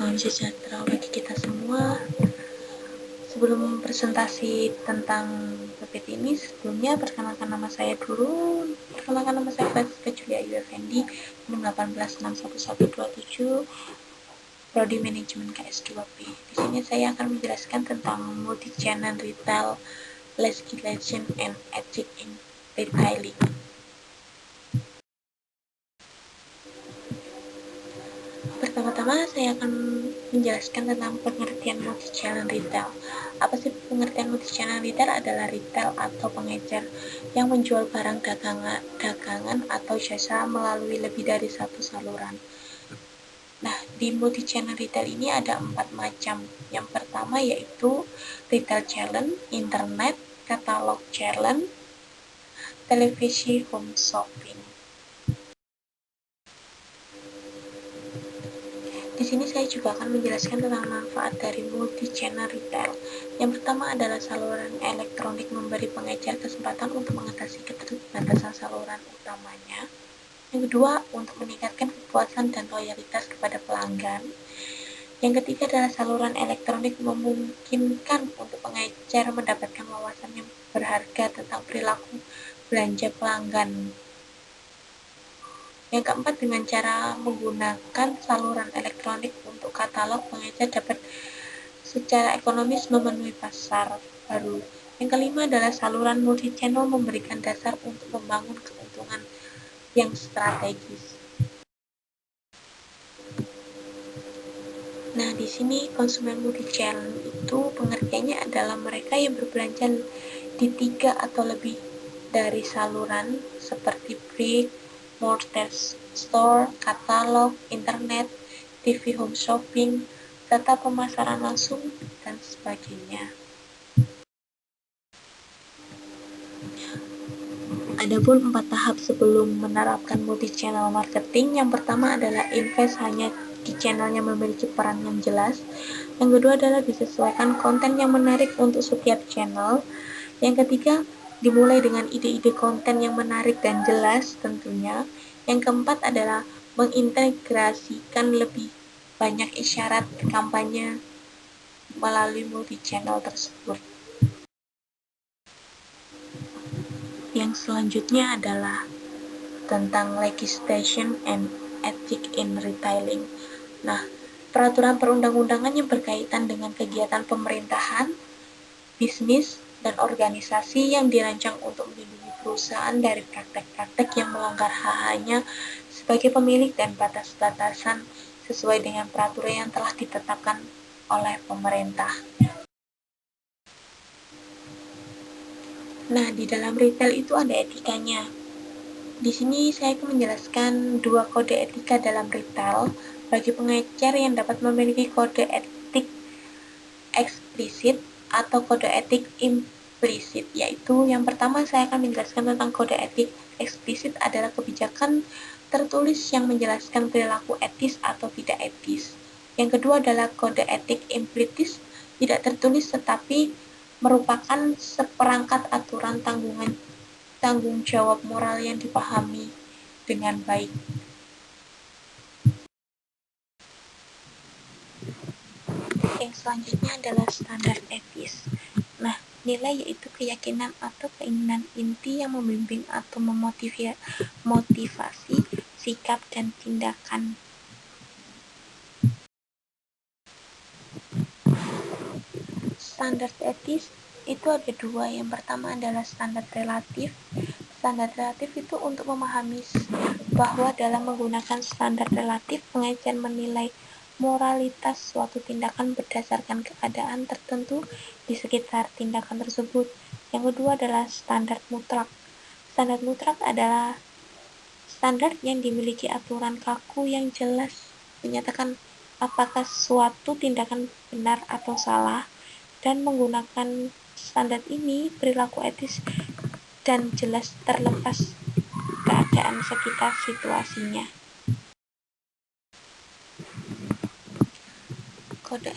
Salam sejahtera bagi kita semua. Sebelum presentasi tentang PPT ini, sebelumnya perkenalkan nama saya dulu. Perkenalkan nama saya Francesca Julia Ayu Effendi, nomor 1861127, Prodi Manajemen KS2P. Di sini saya akan menjelaskan tentang multi-channel retail, legislation, and ethics in retailing. Pertama-tama saya akan menjelaskan tentang pengertian multi-channel retail. Apa sih pengertian multi-channel retail? Adalah retail atau pengecer yang menjual barang dagangan atau jasa melalui lebih dari satu saluran. Nah, di multi-channel retail ini ada 4 macam. Yang pertama yaitu retail channel, internet, katalog channel, televisi, home shopping. Di sini saya juga akan menjelaskan tentang manfaat dari multi-channel retail. Yang pertama adalah saluran elektronik memberi pengecer kesempatan untuk mengatasi keterbatasan saluran utamanya. Yang kedua, untuk meningkatkan kepuasan dan loyalitas kepada pelanggan. Yang ketiga adalah saluran elektronik memungkinkan untuk pengecer mendapatkan wawasan yang berharga tentang perilaku belanja pelanggan. Yang keempat, dengan cara menggunakan saluran elektronik untuk katalog, pengecer dapat secara ekonomis memenuhi pasar baru. Yang kelima adalah saluran multi-channel memberikan dasar untuk membangun keuntungan yang strategis. Nah, di sini konsumen multi-channel itu pengertiannya adalah mereka yang berbelanja di 3 atau lebih dari saluran seperti brick, mortar store, katalog, internet, TV home shopping, serta pemasaran langsung, dan sebagainya. Adapun 4 tahap sebelum menerapkan multi-channel marketing. Yang pertama adalah invest hanya di channel yang memiliki peran yang jelas. Yang kedua adalah disesuaikan konten yang menarik untuk setiap channel. Yang ketiga, dimulai dengan ide-ide konten yang menarik dan jelas tentunya. Yang keempat adalah mengintegrasikan lebih banyak isyarat kampanye melalui multi-channel tersebut. Yang selanjutnya adalah tentang legislation and ethics in retailing. Nah, peraturan perundang-undangan yang berkaitan dengan kegiatan pemerintahan, bisnis, dan organisasi yang dirancang untuk melindungi perusahaan dari praktek-praktek yang melanggar hak-haknya sebagai pemilik dan batas-batasan sesuai dengan peraturan yang telah ditetapkan oleh pemerintah. Nah, di dalam retail itu ada etikanya. Di sini saya akan menjelaskan 2 kode etika dalam retail bagi pengecer yang dapat memiliki kode etik eksplisit atau kode etik implisit, yaitu yang pertama saya akan menjelaskan tentang kode etik eksplisit adalah kebijakan tertulis yang menjelaskan perilaku etis atau tidak etis. Yang kedua adalah kode etik implisit, tidak tertulis tetapi merupakan seperangkat aturan tanggung jawab moral yang dipahami dengan baik. Yang selanjutnya adalah standar etis. Nah, nilai yaitu keyakinan atau keinginan inti yang membimbing atau memotivasi sikap dan tindakan. Standar etis itu ada 2. Yang pertama adalah standar relatif. Standar relatif itu untuk memahami bahwa dalam menggunakan standar relatif, pengecer menilai moralitas suatu tindakan berdasarkan keadaan tertentu di sekitar tindakan tersebut. Yang kedua adalah standar mutlak. Standar mutlak adalah standar yang dimiliki aturan kaku yang jelas menyatakan apakah suatu tindakan benar atau salah, dan menggunakan standar ini perilaku etis dan jelas terlepas keadaan sekitar situasinya. Kode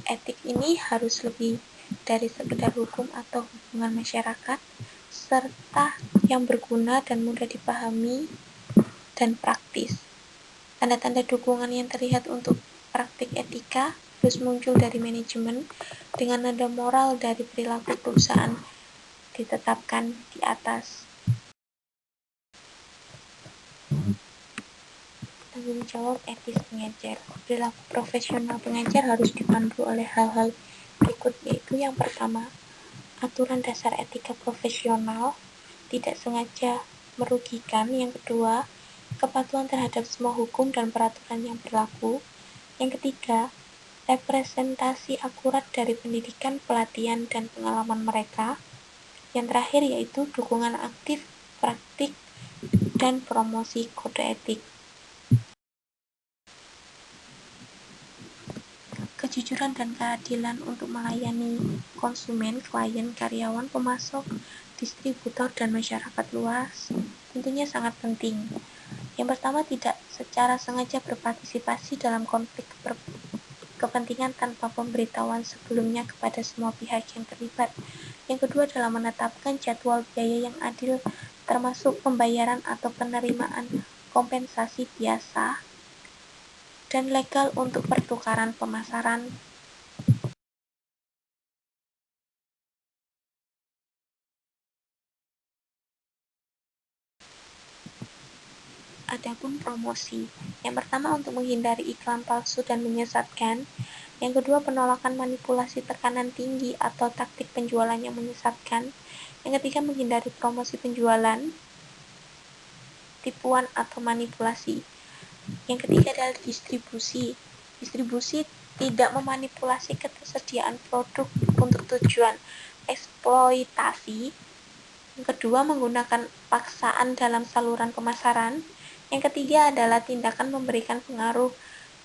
etik ini harus lebih dari sekedar hukum atau hubungan masyarakat, serta yang berguna dan mudah dipahami dan praktis. Tanda-tanda dukungan yang terlihat untuk praktik etika harus muncul dari manajemen dengan nada moral dari perilaku perusahaan ditetapkan di atas. Tanggung jawab etis pengecer. Perilaku profesional pengecer harus dipandu oleh hal-hal berikut, yaitu yang pertama, aturan dasar etika profesional tidak sengaja merugikan. Yang kedua, kepatuhan terhadap semua hukum dan peraturan yang berlaku. Yang ketiga, representasi akurat dari pendidikan, pelatihan, dan pengalaman mereka. Yang terakhir yaitu dukungan aktif, praktik, dan promosi kode etik. Kejujuran dan keadilan untuk melayani konsumen, klien, karyawan, pemasok, distributor, dan masyarakat luas tentunya sangat penting. Yang pertama, tidak secara sengaja berpartisipasi dalam konflik kepentingan tanpa pemberitahuan sebelumnya kepada semua pihak yang terlibat. Yang kedua adalah menetapkan jadwal biaya yang adil, termasuk pembayaran atau penerimaan kompensasi biasa dan legal untuk pertukaran pemasaran. Adapun promosi, yang pertama untuk menghindari iklan palsu dan menyesatkan. Yang kedua, penolakan manipulasi tekanan tinggi atau taktik penjualan yang menyesatkan. Yang ketiga, menghindari promosi penjualan, tipuan atau manipulasi. Yang ketiga adalah distribusi. Distribusi tidak memanipulasi ketersediaan produk untuk tujuan eksploitasi. Yang kedua, menggunakan paksaan dalam saluran pemasaran. Yang ketiga adalah tindakan memberikan pengaruh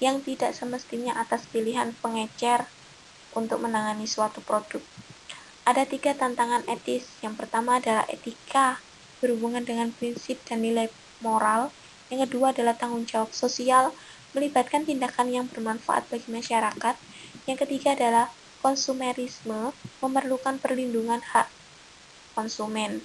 yang tidak semestinya atas pilihan pengecer untuk menangani suatu produk. Ada 3 tantangan etis. Yang pertama adalah etika berhubungan dengan prinsip dan nilai moral. Yang kedua adalah tanggung jawab sosial melibatkan tindakan yang bermanfaat bagi masyarakat. Yang ketiga adalah konsumerisme memerlukan perlindungan hak konsumen.